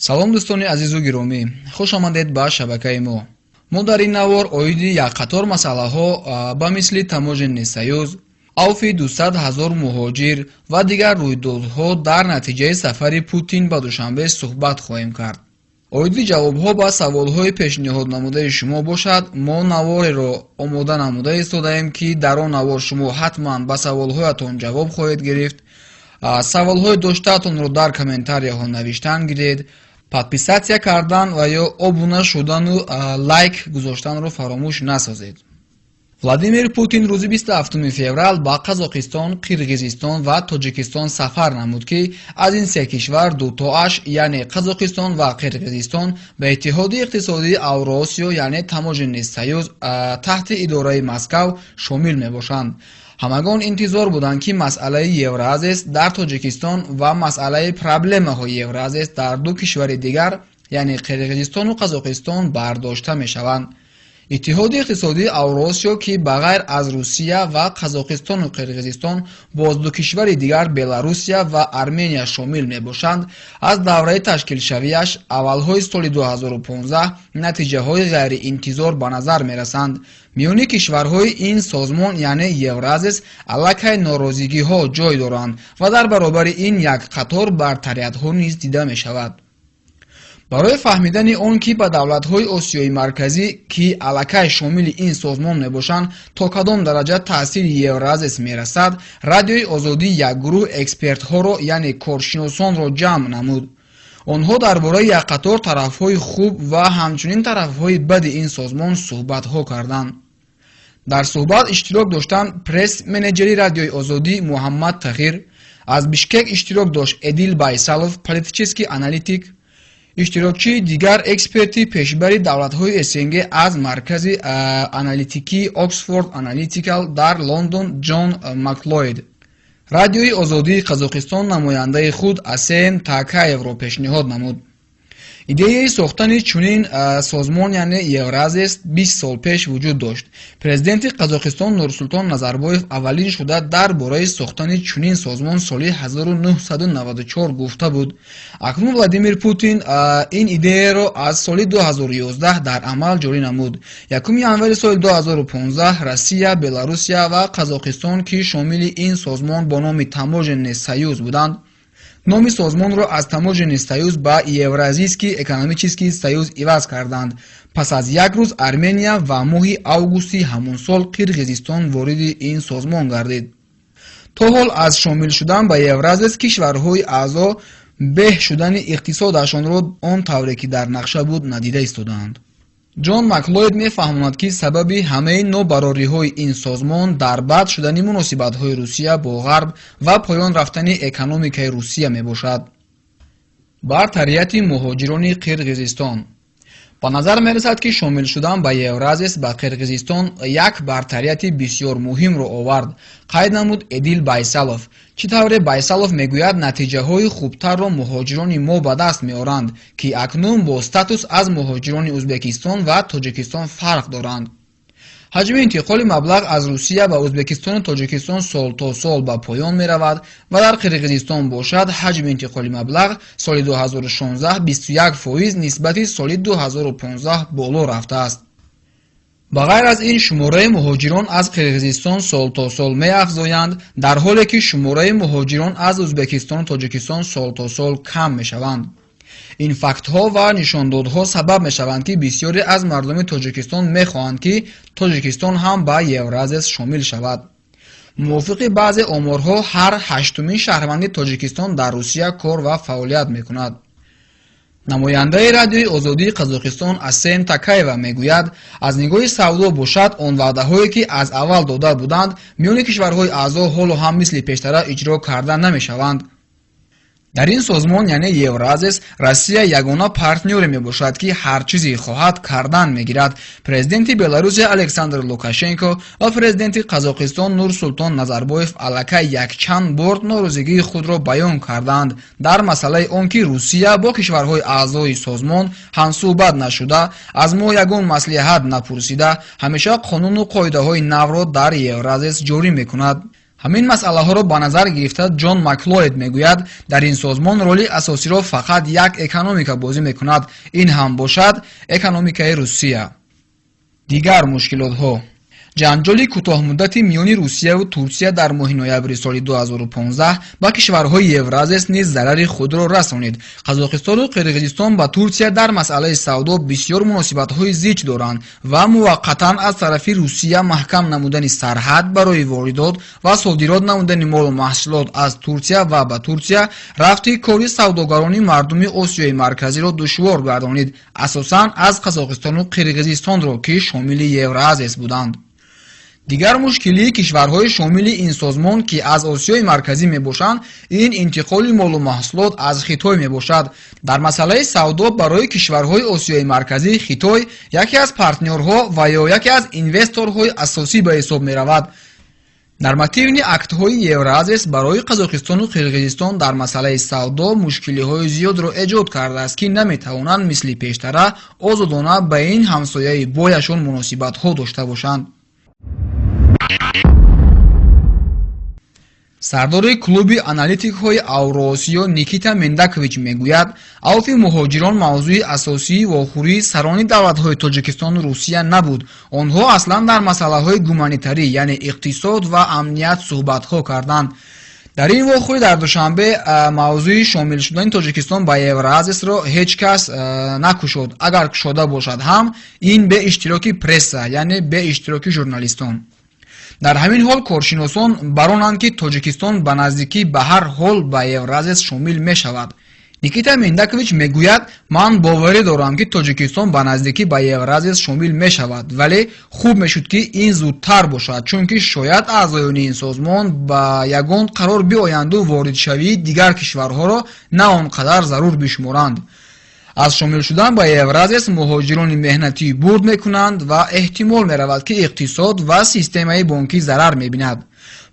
салом дӯстони азизу гиромӣ, хуш омадед ба шабакаи мо. мо дар ин навор оиди як қатор масъалаҳо ба мисли таможенни саюз, авфи 200 000 муҳоҷир ва дигар рӯйдодҳо дар натиҷаи сафари Путин ба Душанбе суҳбат хоҳем кард. оиди ҷавобҳо ба саволҳои пешниҳод намудаи шумо бошад, мо навореро омода намуда истодаем, ки дар он навор шумо ҳатман ба саволҳоятон ҷавоб хоҳед гирифт. саволҳои доштаатонро дар комментарияҳо навиштан гиред. подписатсия кардан ва ё обуна шудану лайк гузоштанро фаромӯш насозед. Владимир Путин рӯзи 27 феврал ба Қазоқистон, Қирғизистон ва Тоҷикистон сафар намуд, ки аз ин се кишвар дутоаш, яъне Қазоқистон ва Қирғизистон ба Иттиҳоди иқтисодии Авроосиё, яъне Таможенни Союз таҳти идораи Москав шомил мебошанд. ҳамагон интизор буданд, ки масъалаи Евразес дар Тоҷикистон ва масъалаи проблемаҳои Евразес дар ду кишвари дигар, яъне Қирғизистону Қазоқистон бардошта мешаванд. иттиҳоди иқтисодии Авроосиё, ки ба ғайр аз Русия ва Қазоқистону Қирғизистон боз ду кишвари дигар Беларусия ва Армения шомил мебошанд, аз давраи ташкилшавиаш аввалҳои соли 2015 натиҷаҳои ғайриинтизор ба назар мерасанд. миёни кишварҳои ин созмон, яъне Евразес, аллакай норозигиҳо ҷой доранд ва дар баробари ин як қатор бартариятҳо низ дида мешавад. барои фаҳмидани он, ки ба давлатҳои Осиёи марказӣ, ки аллакай шомили ин созмон мебошанд, то кадом дараҷа таъсири Евразес мерасад, Радиои Озодӣ як гурӯҳ экспертҳоро, яъне коршиносонро ҷамъ намуд. онҳо дар бораи як қатор тарафҳои хуб ва ҳамчунин тарафҳои бади ин созмон суҳбатҳо карданд. дар суҳбат иштирок доштанд пресс-менеҷери Радиои Озодӣ Муҳаммад Тағир, аз Бишкек иштирок дошт Эдил Байсалов, политический аналитик. иштирокчии дигар эксперти пешбари давлатҳои СНГ аз маркази аналитикии Oxford Analytical дар Лондон Ҷон Маклойд. Радиои Озодии Қазоқистон намояндаи худ Асен Такаевро пешниҳод намуд. идеяи сохтани чунин созмон, яъне Евразес, 20 сол пеш вуҷуд дошт. Президенти Қазоқистон Нурсултон Назарбоев аввалин шуда дар бораи сохтани чунин созмон соли 1994 гуфта буд. акнун Владимир Путин ин идеяро аз соли 2011 дар амал ҷорӣ намуд. 1 январи соли 2015 Россия, Беларусия ва Қазоқистон, ки шомили ин созмон бо номи Таможенни Союз буданд, номи созмонро аз Таможенни Союз ба Евразийский экономический союз иваз карданд. пас аз як рӯз Армения ва моҳи августи ҳамон сол Қирғизистон вориди ин созмон гардид. то ҳол аз шомил шудан ба Евразес кишварҳои аъзо беҳ шудани иқтисодашонро он тавре ки дар нақша буд надида истодаанд. ҷон Маклойд мефаҳмонад, ки сабаби ҳамаи нобарориҳои ин созмон дар бад шудани муносибатҳои Русия бо Ғарб ва поён рафтани экономикаи Русия мебошад. бартарияти муҳоҷирони Қирғизистон. ба назар мерасад, ки шомил шудан ба Евразес ба Қирғизистон як бартарияти бисёр муҳимро овард, қайд намуд Эдил Байсалов. чӣ тавре Байсалов мегӯяд натиҷаҳои хубтарро муҳоҷирони мо ба даст меоранд, ки акнун бо статус аз муҳоҷирони Ӯзбекистон ва Тоҷикистон фарқ доранд. ҳаҷми интиқоли маблағ аз Русия ба Ӯзбекистону Тоҷикистон сол то сол ба поён меравад ва дар Қирғизистон бошад ҳаҷми интиқоли маблағ соли 2016 21% нисбати соли 2015 боло рафтааст. ба ғайр аз ин шумораи муҳоҷирон аз Қирғизистон сол то сол меафзоянд, дар ҳоле ки шумораи муҳоҷирон аз Ӯзбекистону Тоҷикистон сол то сол кам мешаванд. ин фактҳо ва нишондодҳо сабаб мешаванд, ки бисёре аз мардуми Тоҷикистон мехоҳанд, ки Тоҷикистон ҳам ба Евразес шомил шавад. мувофиқи баъзе оморҳо ҳар ҳаштумин шаҳрванди Тоҷикистон дар Русия кор ва фаъолият мекунад. намояндаи Радиои Озодии Қазоқистон Асен Такаева мегӯяд, аз нигоҳи савдо бошад, он ваъдаҳое, ки аз аввал дода буданд, миёни кишварҳои аъзо ҳоло ҳам мисли пештара иҷро карда намешаванд. дар ин созмон, яъне Евразес, Россия ягона партнёре мебошад, ки ҳар чизе хоҳад кардан мегирад. президенти Беларусия Александр Лукашенко ва президенти Қазоқистон Нурсултон Назарбоев аллакай якчанд бор норозигии худро баён карданд дар масъалаи он, ки Русия бо кишварҳои аъзои созмон ҳамсӯҳбат нашуда, аз мо ягон маслиҳат напурсида, ҳамеша қонуну қоидаҳои навро дар Евразес ҷорӣ мекунад. ҳамин масъалаҳоро ба назар гирифта ҷон маклойд мегӯяд, дар ин созмон роли асосиро фақат як экономика бозӣ мекунад, ин ҳам бошад экономикаи Русия. Дигар мушкилотҳо. ҷанҷоли кӯтоҳмуддати миёни Русияву Турсия дар моҳи ноябри соли 2015 ба кишварҳои Евразия низ зарари худро расонид. Қазоқистону Қирғизистон ба Турсия дар масъалаи савдо бисёр муносибатҳои зич доранд ва муваққатан аз тарафи Русия маҳкам намудани сарҳад барои воридот ва содирот намудани молу маҳсулот аз Турсия ва ба Турсия рафти кори савдогарони мардуми Осиёи марказиро душвор гардонид, асосан аз Қазоқистону Қирғизистонро, ки шомили Евразия буданд. дигар мушкилии кишварҳои шомили ин созмон, ки аз Осиёи марказӣ мебошанд, ин интиқоли молу маҳсулот аз Хитой мебошад. дар масъалаи савдо барои кишварҳои Осиёи марказӣ Хитой яке аз партнёрҳо ва ё яке аз инвесторҳои асосӣ ба ҳисоб меравад. нормативни актҳои Евразия барои Қазоқистону Қирғизистон дар масъалаи савдо мушкилиҳои зиёдро эҷод кардааст, ки наметавонанд мисли пештара озодона ба ин ҳамсояи бояшон муносибатҳо дошта бошанд. сардори клуби аналитикҳои Авроосиё Никита Мендакович мегӯяд, авфи муҳоҷирон мавзӯи асосии вохӯрии сарони давлатҳои Тоҷикистону Русия набуд. онҳо аслан дар масъалаҳои гуманитарӣ, яъне иқтисод ва амният суҳбатҳо карданд. дар ин вохӯрӣ дар душанбе мавзӯи шомил шудани Тоҷикистон ба Евразияро ҳеҷ кас накушод. агар кушода бошад ҳам ин бе иштироки пресса, яъне бе иштироки журналистон. дар ҳамин ҳол коршиносон баронанд, ки Тоҷикистон ба наздикӣ ба ҳар ҳол ба Евразия шомил мешавад. Никита Мендакович мегӯяд, ман боварӣ дорам, ки Тоҷикистон ба наздикӣ ба Евразия шомил мешавад, вале хуб мешуд, ки ин зудтар бошад, чунки шояд аъзоёни ин созмон ба ягон қарор биоянду воридшавии дигар кишварҳоро на он қадар зарур бишуморанд. аз шомил шудан ба Евразия муҳоҷирони меҳнатӣ бурд мекунанд ва эҳтимол меравад, ки иқтисод ва системаи бонкӣ зарар мебинад.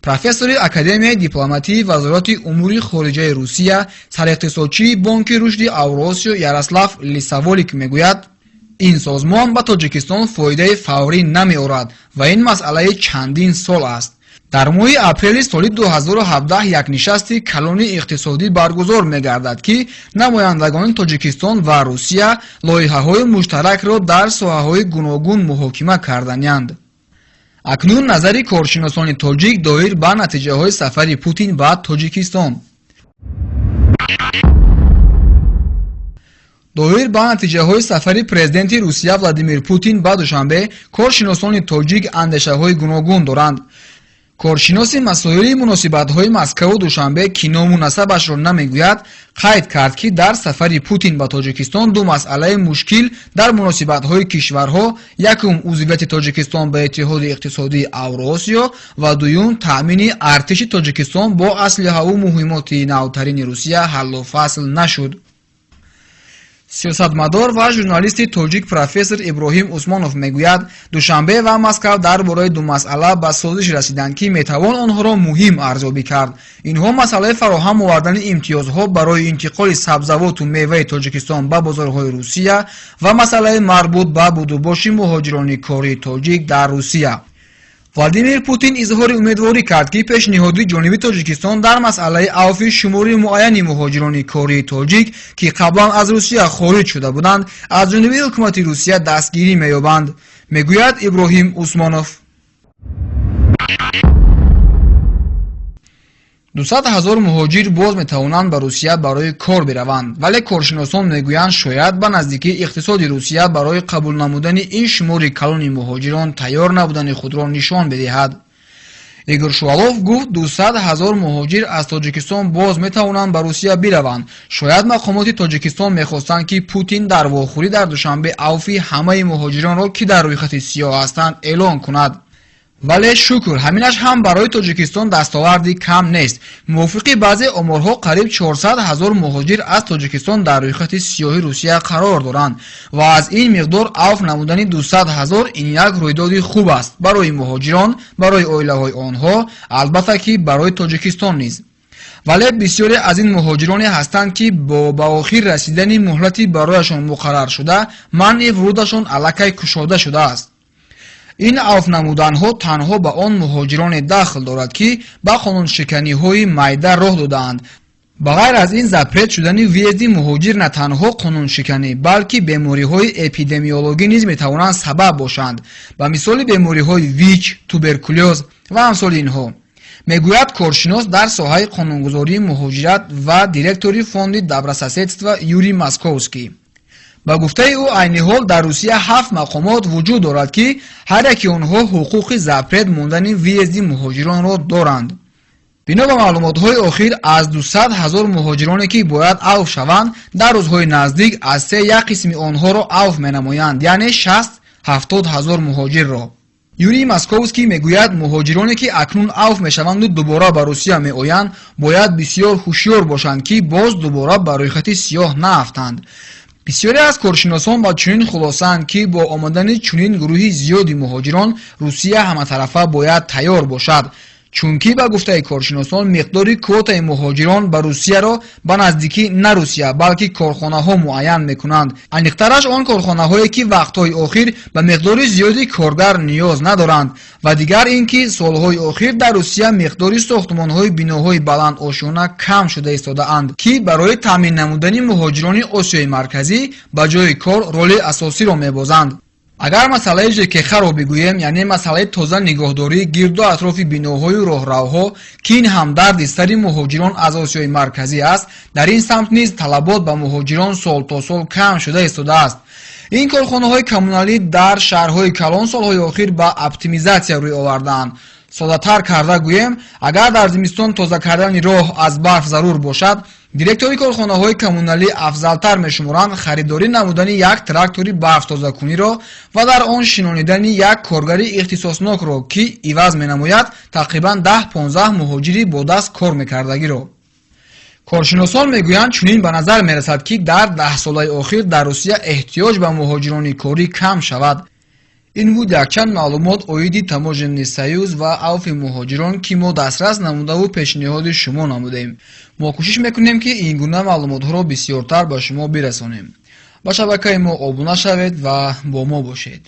профессори Академияи дипломатии Вазорати умури хориҷаи Русия, сариқтисодчии Бонки рушди Авроосиё Ярослав Лисаволик мегӯяд, ин созмон ба Тоҷикистон фоидаи фаврӣ намеорад ва ин масъалаи чандин сол аст. дар моҳи апрели соли 2017 як нишасти калони иқтисодӣ баргузор мегардад, ки намояндагони Тоҷикистон ва Русия лоиҳаҳои муштаракро дар соҳаҳои гуногун муҳокима карданиянд. акнун назари коршиносони тоҷик доир ба натиҷаҳои сафари Путин ба Тоҷикистон. доир ба натиҷаҳои сафари президенти Русия Владимир Путин ба Душанбе, коршиносони тоҷик андешаҳои гуногун доранд. коршиноси масоили муносибатҳои Москву Душанбе, ки ному насабашро намегӯяд, қайд кард, ки дар сафари Путин ба Тоҷикистон ду масъалаи мушкил дар муносибатҳои кишварҳо, якум узвивияти Тоҷикистон ба Иттиҳоди иқтисодии Авроосиё ва дуюм таъмини артиши Тоҷикистон бо аслиҳаву муҳимоти навтарини Русия ҳаллу фасл нашуд. сиёсатмадор ва журналисти тоҷик профессор Иброҳим Усмонов мегӯяд, Душанбе ва Москав дар бораи ду масъала ба созиш расиданд, ки метавон онҳоро муҳим арзёбӣ кард. инҳо масъалаи фароҳам овардани имтиёзҳо барои интиқоли сабзавоту меваи Тоҷикистон ба бозорҳои Русия ва масъалаи марбут ба будубоши муҳоҷирони кории тоҷик дар Русия. Владимир Путин изҳори умедворӣ кард, ки пешниҳоди ҷониби Тоҷикистон дар масъалаи авфи шумори муайяни муҳоҷирони кории тоҷик, ки қаблан аз Русия хориҷ шуда буданд, аз ҷониби ҳукумати Русия дастгирӣ меёбанд, мегӯяд Иброҳим Усмонов. 200 000 муҳоҷир боз метавонанд ба Русия барои кор бираванд, вале коршиносон мегӯянд шояд ба наздикӣ иқтисоди Русия барои қабул намудани ин шумори калони муҳоҷирон тайёр набудани худро нишон бидиҳад. Игор Шувалов гуфт, 200 000 муҳоҷир аз Тоҷикистон боз метавонанд ба Русия бираванд. шояд мақомоти Тоҷикистон мехостанд, ки Путин дар вохӯрӣ дар Душанбе авфи ҳамаи муҳоҷиронро, ки дар рӯйхати сиёҳ ҳастанд, эълон кунад. вале шукр, ҳаминаш ҳам барои Тоҷикистон дастоварди кам нест. мувофиқи баъзе оморҳо қариб 400 000 муҳоҷир аз Тоҷикистон дар рӯйхати сиёҳи Русия қарор доранд ва аз ин миқдор авф намудани 200 000 ин як рӯйдоди хуб аст барои муҳоҷирон, барои оилаҳои онҳо, албатта ки барои Тоҷикистон низ. вале бисёре аз ин муҳоҷироне ҳастанд, ки ба охир расидани муҳлати барояшон муқаррар шуда, манъи вурудашон аллакай кушода шудааст. ин авф намуданҳо танҳо ба он муҳоҷироне дахл дорад ки ба қонуншиканиҳои майда роҳ додаанд. ба ғайр аз ин запрет шудани въезди муҳоҷир на танҳо қонуншиканӣ, балки бемориҳои эпидемиологӣ низ метавонанд сабаб бошанд, ба мисоли бемориҳои ВИЧ, туберкулёз ва амсоли инҳо, мегӯяд коршинос дар соҳаи қонунгузории муҳоҷират ва директори фонди добрососедства Юрий Московский. ба гуфтаи ӯ айни ҳол дар Русия 7 мақомот вуҷуд дорад ки ҳар яки онҳо ҳуқуқи запрет мондани въезди муҳоҷиронро доранд. бино ба маълумотҳои охир аз 200 000 муҳоҷироне ки бояд авф шаванд, дар рӯзҳои наздик аз се як қисми онҳоро авф менамоянд, яъне 60-70 000 муҳоҷирро. Юрий Московский мегӯяд муҳоҷироне ки акнун авф мешаванду дубора ба Русия меоянд, бояд бисёр ҳушёр бошанд ки боз дубора ба рӯйхати сиёҳ наафтанд. бисёре аз коршиносон ба чунин хулосаанд ки бо омадани чунин гурӯҳи зиёди муҳоҷирон Русия ҳаматарафа бояд тайёр бошад, чунки ба гуфтаи коршиносон миқдори квотаи муҳоҷирон ба Русияро ба наздикӣ на Русия, балки корхонаҳо муайян мекунанд. Айниқтараш он корхонаҳое ки вақтҳои охир ба миқдори зиёди коргар ниёз надоранд ва дигар ин ки солҳои охир дар Русия миқдори сохтмонҳои биноҳои баландошона кам шуда истодаанд, ки барои таъмин намудани муҳоҷирони Осиёи марказӣ ба ҷои кор роли асосиро мебозанд. агар масъалаи ЖКХ-ро бигӯем, яъне масъалаи тоза нигоҳдории гирду атрофи биноҳою роҳравҳо, ки ин ҳам дарди сари муҳоҷирон аз Осиёи марказӣ аст, дар ин самт низ талабот ба муҳоҷирон сол то сол кам шуда истодааст. ин корхонаҳои коммуналӣ дар шаҳрҳои калон солҳои охир ба оптимизатсия рӯй овардаанд. содатар карда гӯем, агар дар зимистон тоза кардани роҳ аз барф зарур бошад, директори корхонаҳои коммуналӣ афзалтар мешуморанд харидорӣ намудани як трактори барфтозакуниро ва дар он шинонидани як коргари ихтисоснокро, ки иваз менамояд тақрибан 10-15 муҳоҷири бо даст кор мекардагиро. коршиносон мегӯянд чунин ба назар мерасад ки дар 10 солаи охир дар Русия эҳтиёҷ ба муҳоҷирони корӣ кам шавад. ин буд якчанд маълумот оиди таможенни союз ва авфи муҳоҷирон ки мо дастрас намудаву пешниҳоди шумо намудем. мо кӯшиш мекунем ки ин гуна маълумотҳоро бисёртар ба шумо бирасонем. ба шабакаи мо обуна шавед ва бо мо бошед.